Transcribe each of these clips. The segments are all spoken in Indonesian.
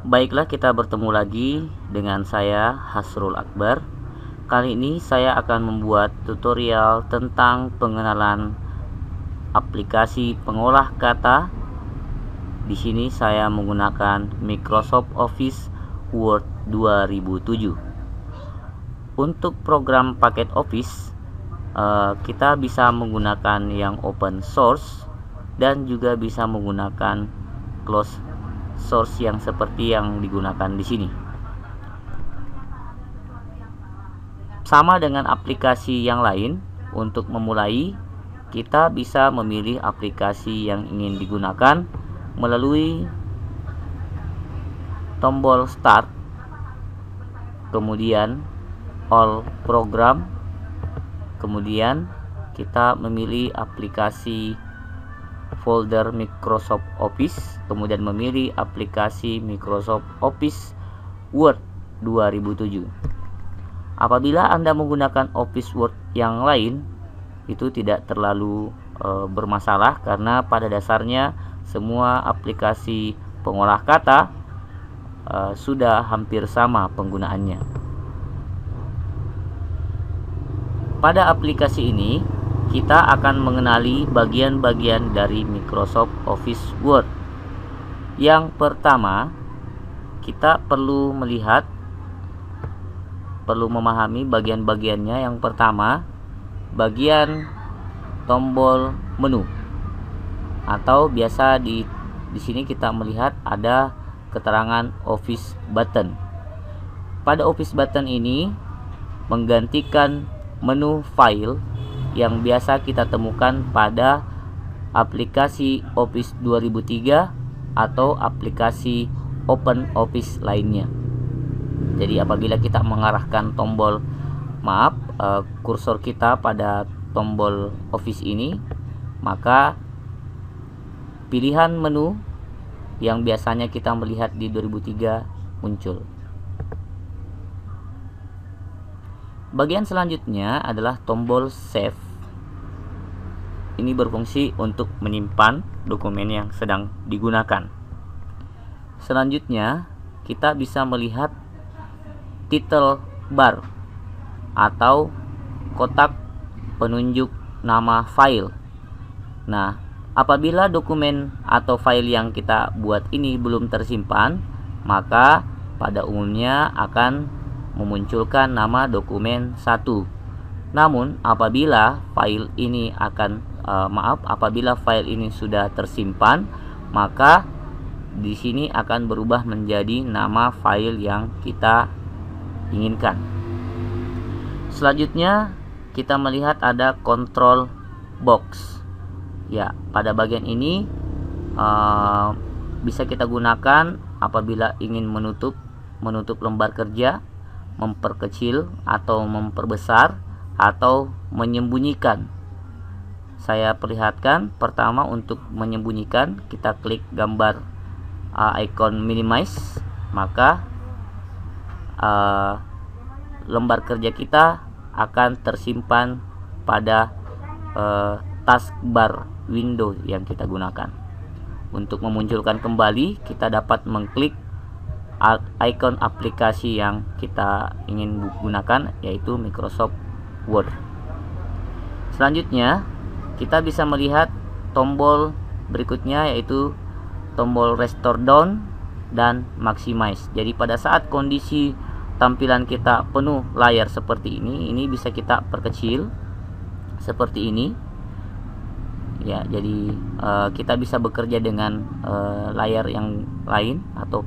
Baiklah, kita bertemu lagi dengan saya Hasrul Akbar. Kali ini saya akan membuat tutorial tentang pengenalan aplikasi pengolah kata. Di sini saya menggunakan Microsoft Office Word 2007. Untuk program paket Office, kita bisa menggunakan yang open source dan juga bisa menggunakan closed source yang seperti yang digunakan di sini. Sama dengan aplikasi yang lain, untuk memulai kita bisa memilih aplikasi yang ingin digunakan melalui tombol start, kemudian all program, kemudian kita memilih aplikasi folder Microsoft Office, kemudian memilih aplikasi Microsoft Office Word 2007. Apabila Anda menggunakan Office Word yang lain, itu tidak terlalu bermasalah, karena pada dasarnya semua aplikasi pengolah kata sudah hampir sama penggunaannya. Pada aplikasi ini kita akan mengenali bagian-bagian dari Microsoft Office Word. Yang pertama, kita perlu memahami bagian-bagiannya. Yang pertama, bagian tombol menu, atau biasa di sini kita melihat ada keterangan Office Button. Pada Office Button ini menggantikan menu file yang biasa kita temukan pada aplikasi Office 2003 atau aplikasi Open Office lainnya. Jadi apabila kita mengarahkan kursor kita pada tombol Office ini, maka pilihan menu yang biasanya kita melihat di 2003 muncul. Bagian selanjutnya adalah tombol Save. Ini berfungsi untuk menyimpan dokumen yang sedang digunakan. Selanjutnya, kita bisa melihat title bar atau kotak penunjuk nama file. Nah, apabila dokumen atau file yang kita buat ini belum tersimpan, maka pada umumnya akan memunculkan nama dokumen 1. Namun apabila file ini sudah tersimpan, maka di sini akan berubah menjadi nama file yang kita inginkan. Selanjutnya kita melihat ada control box. Ya, pada bagian ini bisa kita gunakan apabila ingin menutup lembar kerja, memperkecil atau memperbesar, atau menyembunyikan. Saya perlihatkan. Pertama, untuk menyembunyikan, kita klik gambar icon minimize, maka lembar kerja kita akan tersimpan pada taskbar window yang kita gunakan. Untuk memunculkan kembali, kita dapat mengklik icon aplikasi yang kita ingin gunakan, yaitu Microsoft Word. Selanjutnya, kita bisa melihat tombol berikutnya, yaitu tombol Restore Down dan Maximize. Jadi pada saat kondisi tampilan kita penuh layar seperti ini bisa kita perkecil seperti ini. Ya, jadi kita bisa bekerja dengan layar yang lain atau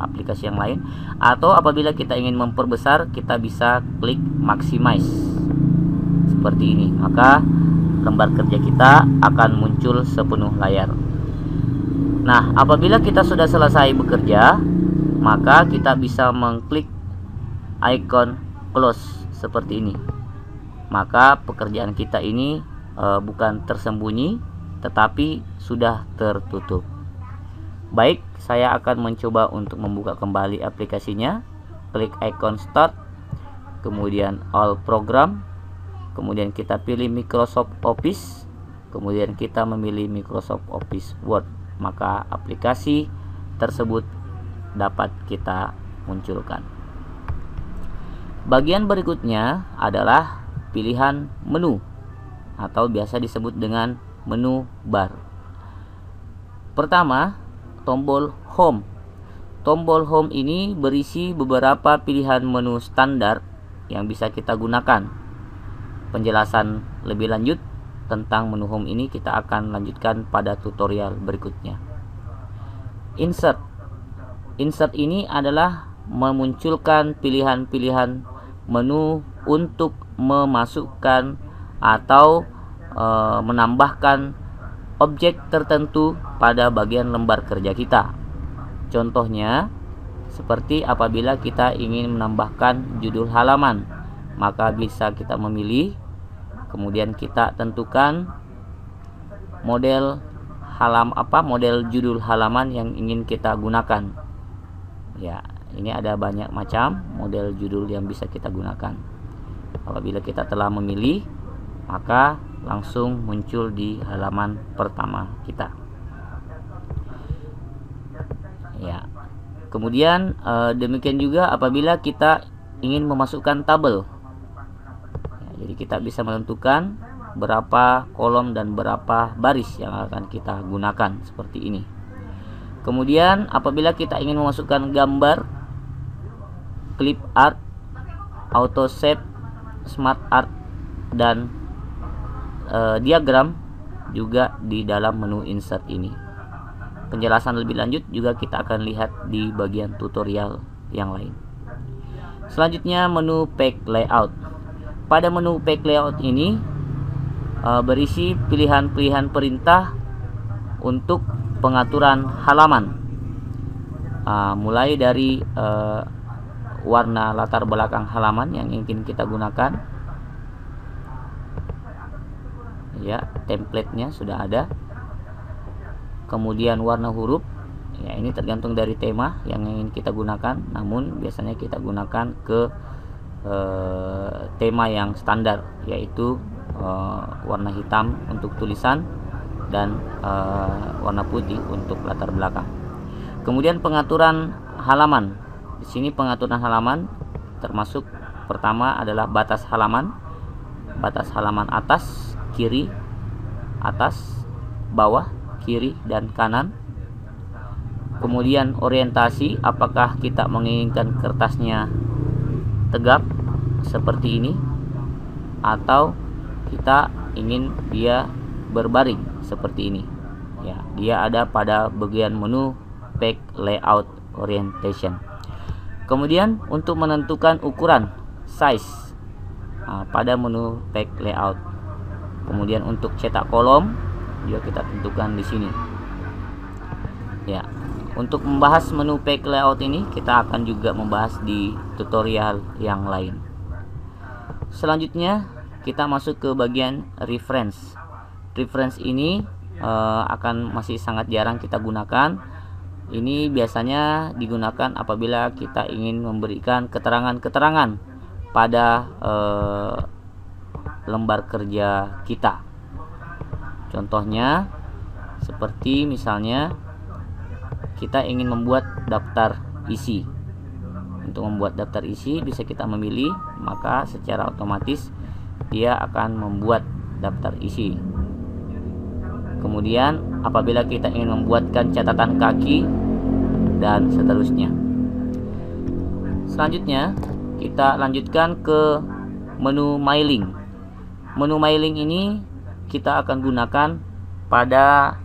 aplikasi yang lain, atau apabila kita ingin memperbesar, kita bisa klik maximize seperti ini, maka lembar kerja kita akan muncul sepenuh layar. Nah, apabila kita sudah selesai bekerja, maka kita bisa mengklik icon close seperti ini, maka pekerjaan kita ini bukan tersembunyi, tetapi sudah tertutup. Baik, saya akan mencoba untuk membuka kembali aplikasinya. Klik icon start, kemudian all program, kemudian kita pilih Microsoft Office, kemudian kita memilih Microsoft Office Word, maka aplikasi tersebut dapat kita munculkan. Bagian berikutnya adalah pilihan menu atau biasa disebut dengan menu bar. Pertama, tombol home. Tombol home ini berisi beberapa pilihan menu standar yang bisa kita gunakan. Penjelasan lebih lanjut tentang menu home ini kita akan lanjutkan pada tutorial berikutnya. Insert. Insert ini adalah memunculkan pilihan-pilihan menu untuk memasukkan atau menambahkan objek tertentu pada bagian lembar kerja kita. Contohnya, seperti apabila kita ingin menambahkan judul halaman, maka bisa kita memilih, kemudian kita tentukan model model judul halaman yang ingin kita gunakan. Ya, ini ada banyak macam model judul yang bisa kita gunakan. Apabila kita telah memilih, maka langsung muncul di halaman pertama kita. Ya. Kemudian demikian juga apabila kita ingin memasukkan tabel. Ya, jadi kita bisa menentukan berapa kolom dan berapa baris yang akan kita gunakan seperti ini. Kemudian apabila kita ingin memasukkan gambar, clip art, auto shape, smart art, dan diagram juga di dalam menu insert ini. Penjelasan lebih lanjut juga kita akan lihat di bagian tutorial yang lain. Selanjutnya menu page layout. Pada menu page layout ini berisi pilihan-pilihan perintah untuk pengaturan halaman. Mulai dari warna latar belakang halaman yang ingin kita gunakan. Ya, template-nya sudah ada. Kemudian warna huruf, ya ini tergantung dari tema yang ingin kita gunakan, namun biasanya kita gunakan ke tema yang standar, yaitu warna hitam untuk tulisan dan warna putih untuk latar belakang. Kemudian pengaturan halaman. Di sini pengaturan halaman termasuk pertama adalah batas halaman atas, kiri, atas, bawah, kiri dan kanan. Kemudian orientasi, apakah kita menginginkan kertasnya tegap seperti ini atau kita ingin dia berbaring seperti ini. Ya, dia ada pada bagian menu page layout orientation. Kemudian untuk menentukan ukuran size pada menu page layout. Kemudian untuk cetak kolom juga kita tentukan di sini. Ya, untuk membahas menu page layout ini kita akan juga membahas di tutorial yang lain. Selanjutnya kita masuk ke bagian reference. Reference ini akan masih sangat jarang kita gunakan. Ini biasanya digunakan apabila kita ingin memberikan keterangan-keterangan pada lembar kerja kita. Contohnya seperti misalnya kita ingin membuat daftar isi. Untuk membuat daftar isi bisa kita memilih, maka secara otomatis dia akan membuat daftar isi. Kemudian apabila kita ingin membuatkan catatan kaki dan seterusnya. Selanjutnya kita lanjutkan ke menu mailing. Menu mailing ini kita akan gunakan pada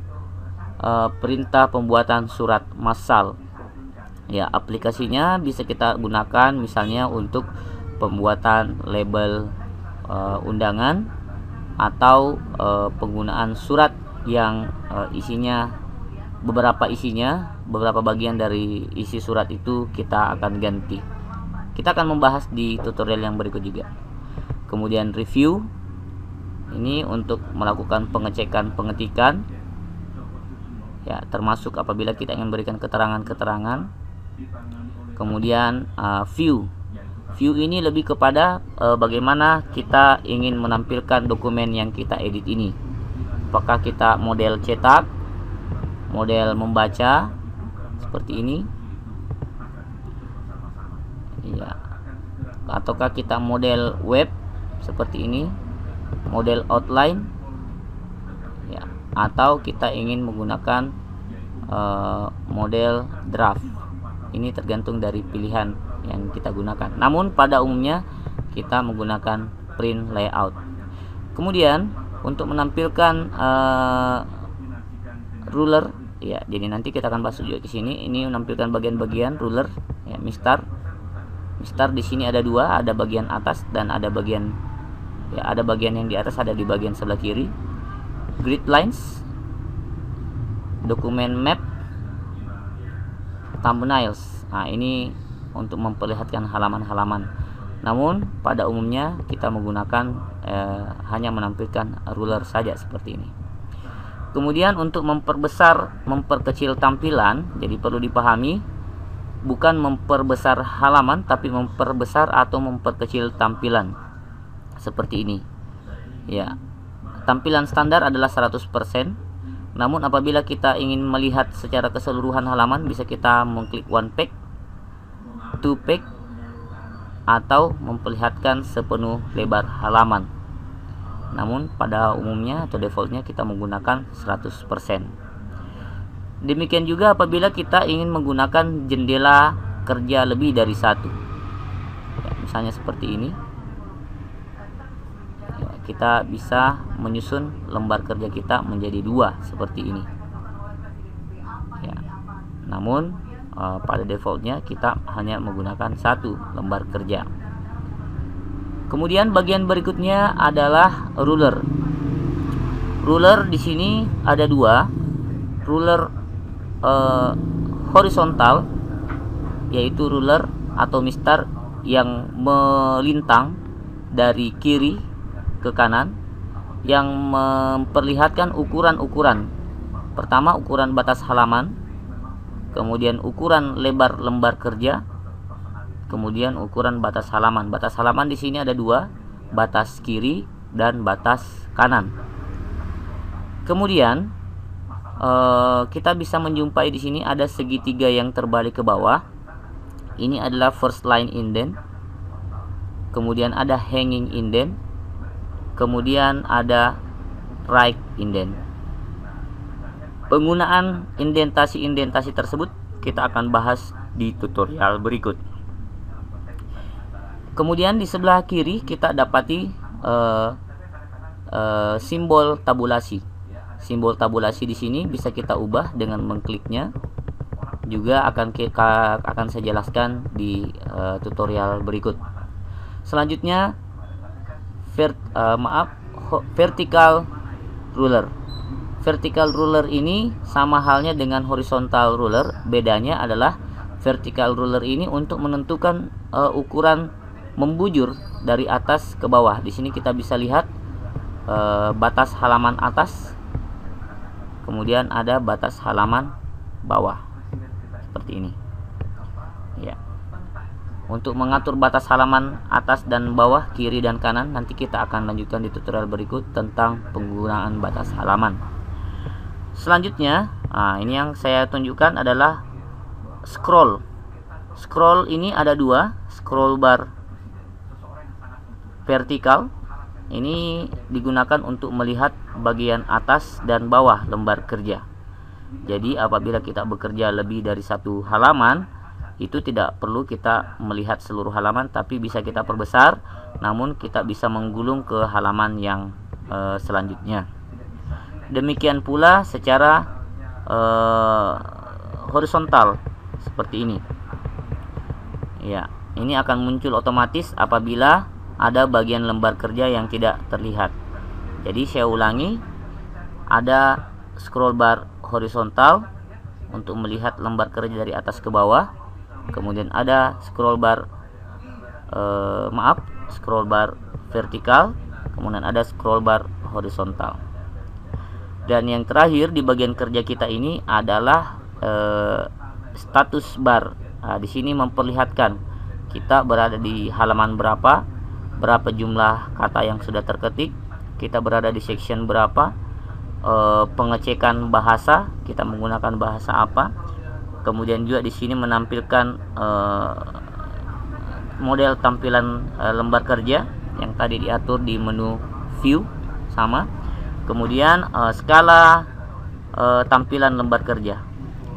perintah pembuatan surat massal. Ya, aplikasinya bisa kita gunakan misalnya untuk pembuatan label undangan atau penggunaan surat yang beberapa bagian dari isi surat itu kita akan ganti. Kita akan membahas di tutorial yang berikut juga. Kemudian review, ini untuk melakukan pengecekan pengetikan, ya, termasuk apabila kita ingin berikan keterangan-keterangan. Kemudian view ini lebih kepada bagaimana kita ingin menampilkan dokumen yang kita edit ini. Apakah kita model cetak, model membaca seperti ini, ya, ataukah kita model web seperti ini, model outline ya, atau kita ingin menggunakan model draft. Ini tergantung dari pilihan yang kita gunakan, namun pada umumnya kita menggunakan print layout. Kemudian untuk menampilkan ruler ya, jadi nanti kita akan bahas juga di sini. Ini menampilkan bagian-bagian ruler ya, mistar di sini ada dua, ada bagian atas dan ada bagian ya, ada bagian yang di atas, ada di bagian sebelah kiri. Grid lines, dokumen map, thumbnails. Nah, ini untuk memperlihatkan halaman-halaman. Namun pada umumnya kita menggunakan hanya menampilkan ruler saja seperti ini. Kemudian untuk memperbesar, memperkecil tampilan, jadi perlu dipahami bukan memperbesar halaman tapi memperbesar atau memperkecil tampilan. Seperti ini. Ya. Tampilan standar adalah 100%. Namun apabila kita ingin melihat secara keseluruhan halaman, bisa kita mengklik one page, two page, atau memperlihatkan sepenuh lebar halaman. Namun pada umumnya atau defaultnya kita menggunakan 100%. Demikian juga apabila kita ingin menggunakan jendela kerja lebih dari satu ya, misalnya seperti ini ya, kita bisa menyusun lembar kerja kita menjadi dua seperti ini ya. Namun pada defaultnya kita hanya menggunakan satu lembar kerja. Kemudian bagian berikutnya adalah ruler. Ruler di sini ada dua, ruler horizontal, yaitu ruler atau mistar yang melintang dari kiri ke kanan, yang memperlihatkan ukuran-ukuran. Pertama, ukuran batas halaman, kemudian ukuran lebar lembar kerja, kemudian ukuran batas halaman. Batas halaman di sini ada dua, batas kiri dan batas kanan. Kemudian kita bisa menjumpai di sini ada segitiga yang terbalik ke bawah. Ini adalah first line indent. Kemudian ada hanging indent. Kemudian ada right indent. Penggunaan indentasi-indentasi tersebut kita akan bahas di tutorial berikut. Kemudian di sebelah kiri kita dapati simbol tabulasi. Simbol tabulasi di sini bisa kita ubah dengan mengkliknya. Juga akan saya jelaskan di tutorial berikut. Selanjutnya vertical ruler. Vertical ruler ini sama halnya dengan horizontal ruler. Bedanya adalah vertical ruler ini untuk menentukan ukuran membujur dari atas ke bawah. Di sini kita bisa lihat batas halaman atas, kemudian ada batas halaman bawah seperti ini ya. Untuk mengatur batas halaman atas dan bawah, kiri dan kanan, nanti kita akan lanjutkan di tutorial berikut tentang penggunaan batas halaman. Selanjutnya, ini yang saya tunjukkan adalah scroll. Scroll ini ada dua, scroll bar vertikal. Ini digunakan untuk melihat bagian atas dan bawah lembar kerja. Jadi apabila kita bekerja lebih dari satu halaman, itu tidak perlu kita melihat seluruh halaman, tapi bisa kita perbesar, namun kita bisa menggulung ke halaman yang selanjutnya. Demikian pula secara horizontal seperti ini ya. Ini akan muncul otomatis apabila ada bagian lembar kerja yang tidak terlihat. Jadi saya ulangi, ada scroll bar horizontal untuk melihat lembar kerja dari atas ke bawah. Kemudian ada scroll bar scroll bar vertikal, kemudian ada scroll bar horizontal. Dan yang terakhir di bagian kerja kita ini adalah status bar. Nah, di sini memperlihatkan kita berada di halaman berapa jumlah kata yang sudah terketik, kita berada di section berapa, pengecekan bahasa, kita menggunakan bahasa apa. Kemudian juga di sini menampilkan model tampilan lembar kerja yang tadi diatur di menu view sama. Kemudian skala tampilan lembar kerja.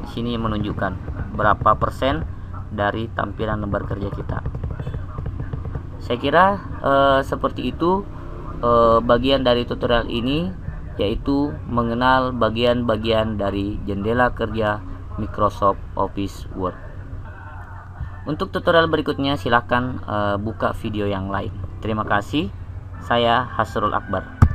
Di sini menunjukkan berapa persen dari tampilan lembar kerja kita. Saya kira seperti itu bagian dari tutorial ini, yaitu mengenal bagian-bagian dari jendela kerja Microsoft Office Word. Untuk tutorial berikutnya silahkan buka video yang lain. Terima kasih. Saya Hasrul Akbar.